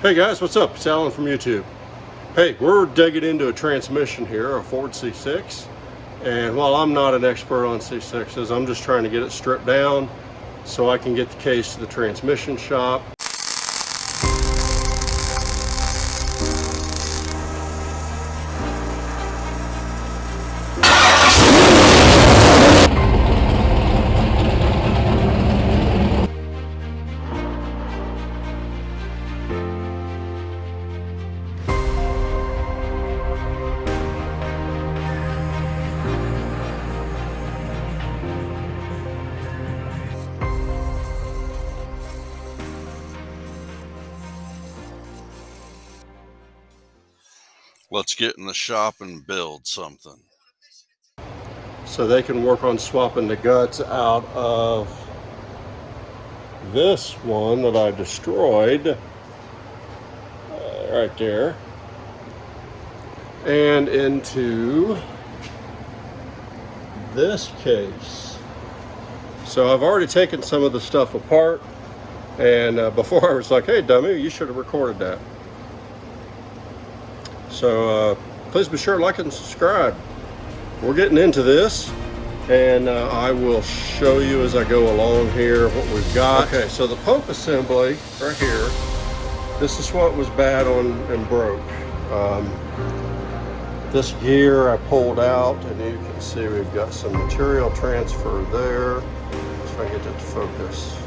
Hey guys, what's up? It's Alan from YouTube. Hey, we're digging into a transmission here, a Ford C6. And while I'm not an expert on C6s, I'm just trying to get it stripped down so I can get the case to the transmission shop. Let's get in the shop and build something. So they can work on swapping the guts out of this one that I destroyed right there and into this case. So I've already taken some of the stuff apart, and before I was like, hey dummy, you should have recorded that. So please be sure to like and subscribe. We're getting into this, and I will show you as I go along here what we've got. Okay, so the pump assembly right here, this is what was bad on and broke. This gear I pulled out, and you can see we've got some material transfer there. Let's try to get that to focus.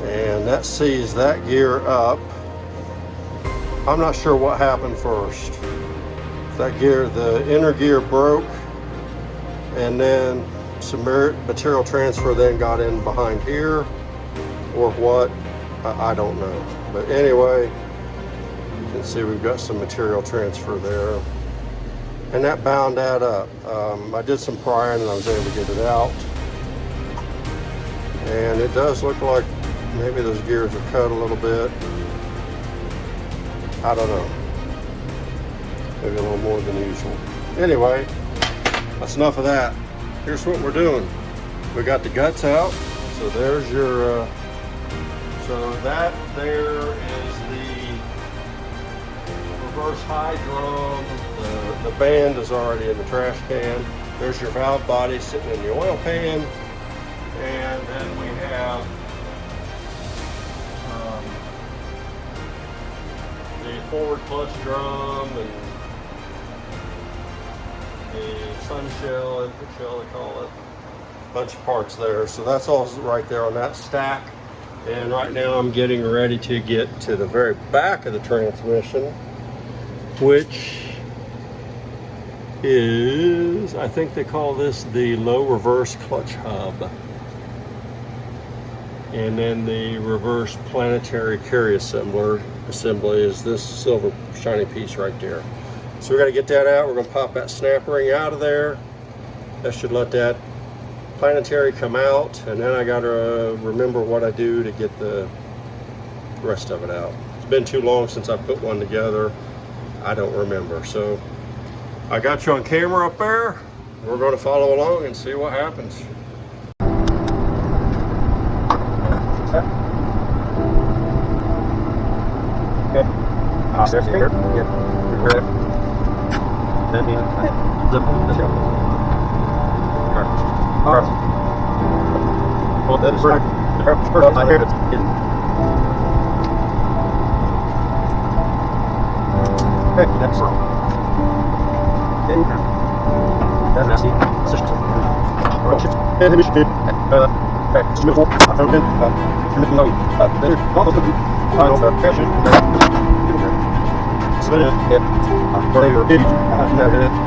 And that sees that gear up. I'm not sure what happened first. That gear, the inner gear broke, and then some material transfer then got in behind here, or what, I don't know. But anyway, you can see we've got some material transfer there, and that bound that up. I did some prying and I was able to get it out, and it does look like maybe those gears are cut a little bit. I don't know, maybe a little more than usual. Anyway, that's enough of that. Here's what we're doing. We got the guts out, so there's your, so that there is the reverse high drum. The band is already in the trash can. There's your valve body sitting in the oil pan, and then we have the forward clutch drum and the sun shell, input shell they call it. Bunch of parts there. So that's all right there on that stack. And right now I'm getting ready to get to the very back of the transmission, which is, I think they call this the low reverse clutch hub. And then the reverse planetary carry assembly is this silver shiny piece right there. So we're going to get that out. We're going to pop that snap ring out of there. That should let that planetary come out, and then I got to remember what I do to get the rest of it out. It's been too long since I put one together. I don't remember. So I got you on camera up there. We're going to follow along and see what happens. Okay. There's here. Here. Then the show. All right. Well, that's right. I heard it. Okay, next one. Okay. That's nasty. And we should okay, so move on. I found it. No, there. Final version. So then, yeah. Earlier, yeah.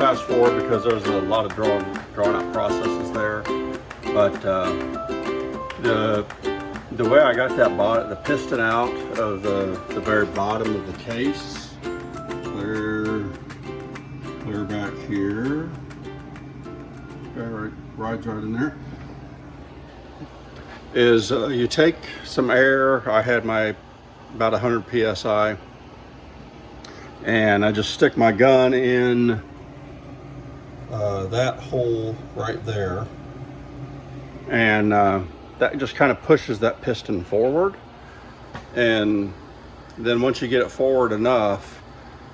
fast forward because there's a lot of drawn out processes there. But the way I got the piston out of the very bottom of the case, clear back here, rides right in there, is you take some air. I had my about 100 psi, and I just stick my gun in that hole right there, and that just kind of pushes that piston forward. And then once you get it forward enough,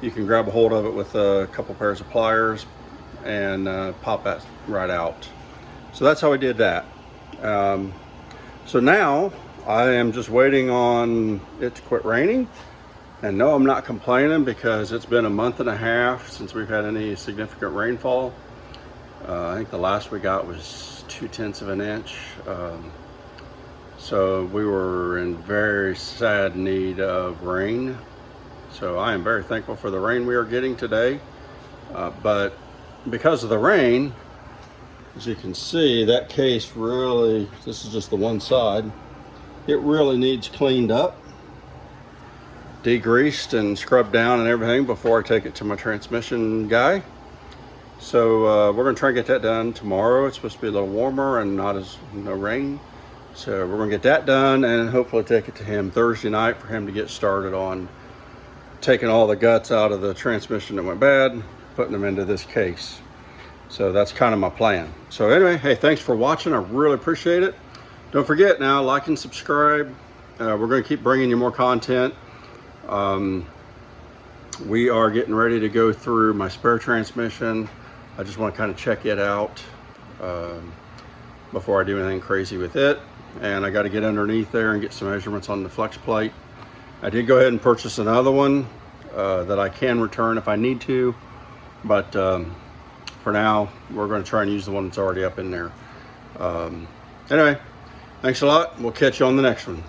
you can grab a hold of it with a couple pairs of pliers and pop that right out. So that's how we did that. So now I am just waiting on it to quit raining. And no, I'm not complaining because it's been a month and a half since we've had any significant rainfall. I think the last we got was 0.2 of an inch. So we were in very sad need of rain. So I am very thankful for the rain we are getting today. But because of the rain, as you can see, that case really, this is just the one side, it really needs cleaned up, degreased and scrubbed down and everything before I take it to my transmission guy. So we're gonna try and get that done tomorrow. It's supposed to be a little warmer and no rain. So we're gonna get that done and hopefully take it to him Thursday night for him to get started on taking all the guts out of the transmission that went bad, putting them into this case. So that's kind of my plan. So anyway, hey, thanks for watching. I really appreciate it. Don't forget now, like and subscribe. We're gonna keep bringing you more content. We are getting ready to go through my spare transmission. I just want to kind of check it out before I do anything crazy with it. And I got to get underneath there and get some measurements on the flex plate. I did go ahead and purchase another one that I can return if I need to, but for now we're going to try and use the one that's already up in there. Anyway, thanks a lot. We'll catch you on the next one.